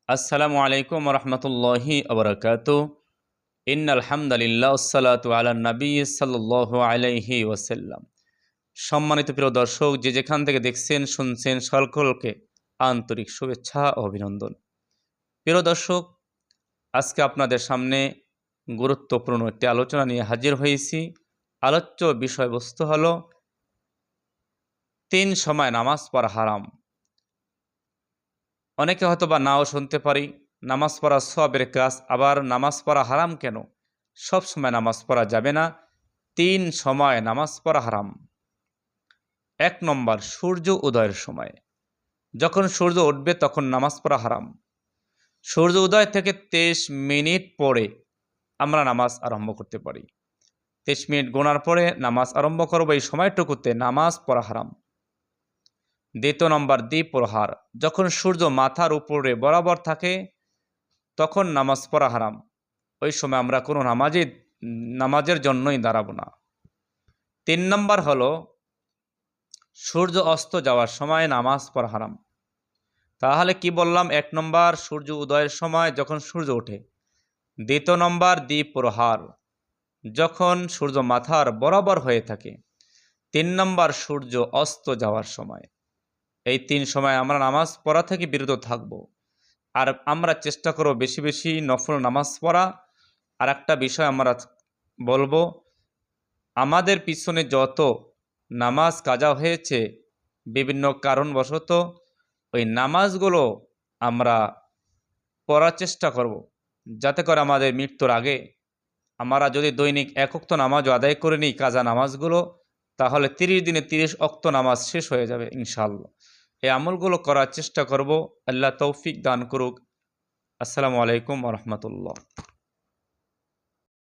আসসালামু আলাইকুম রহমতুল্লাহি আবরাকাতু। ইন্নাল হামদুলিল্লাহ ওয়াসসালাতু আলা নবী সাল্লাল্লাহু আলাইহি ওয়াসাল্লাম। সম্মানিত প্রিয় দর্শক, যে যেখান থেকে দেখছেন শুনছেন, সকলকে আন্তরিক শুভেচ্ছা ও অভিনন্দন। প্রিয় দর্শক, আজকে আপনাদের সামনে গুরুত্বপূর্ণ একটি আলোচনা নিয়ে হাজির হয়েছি। আলোচ্য বিষয়বস্তু হলো 3 সময় নামাজ পড়া হারাম। অনেকে হয়তো বা নাও শুনতে পারি, নামাজ পড়া সওয়াবের কাজ, আবার নামাজ পড়া হারাম কেন? সব সময় নামাজ পড়া যাবে না, 3 সময় নামাজ পড়া হারাম। 1 নম্বর, সূর্য উদয়ের সময়। যখন সূর্য উঠবে তখন নামাজ পড়া হারাম। সূর্য উদয় থেকে 23 মিনিট পরে আমরা নামাজ আরম্ভ করতে পারি। 23 মিনিট গোনার পরে নামাজ আরম্ভ করবো, এই সময়টুকুতে নামাজ পড়া হারাম। 2 নম্বর, দ্বিপ্রহার। যখন সূর্য মাথার উপরে বরাবর থাকে তখন নামাজ পড়া হারাম। ওই সময় আমরা কোনো নামাজের জন্যই দাঁড়াবো না। 3 নম্বর হলো সূর্য অস্ত যাওয়ার সময় নামাজ পড়া হারাম। তাহলে কি বললাম? 1 নম্বর সূর্য উদয়ের সময়, যখন সূর্য ওঠে। 2 নম্বর দ্বিপ্রহার, যখন সূর্য মাথার বরাবর হয়ে থাকে। 3 নম্বর সূর্য অস্ত যাওয়ার সময়। এই 3 সময় আমরা নামাজ পড়া থেকে বিরত থাকব। আর আমরা চেষ্টা করব বেশি বেশি নফল নামাজ পড়া। আর একটা বিষয় আমরা বলবো, আমাদের পিছনে যত নামাজ কাজা হয়েছে বিভিন্ন কারণবশত, ওই নামাজগুলো আমরা পড়ার চেষ্টা করব, যাতে করে আমাদের মৃত্যুর আগে আমরা যদি দৈনিক 1 ওয়াক্ত নামাজও আদায় করে নিই, কাজা নামাজগুলো, তাহলে 30 দিনে 30 ওয়াক্ত নামাজ শেষ হয়ে যাবে ইনশাআল্লাহ। এই আমলগুলো করার চেষ্টা করব। আল্লাহ তৌফিক দান করুক। আসসালামু আলাইকুম ওয়া রাহমাতুল্লাহ।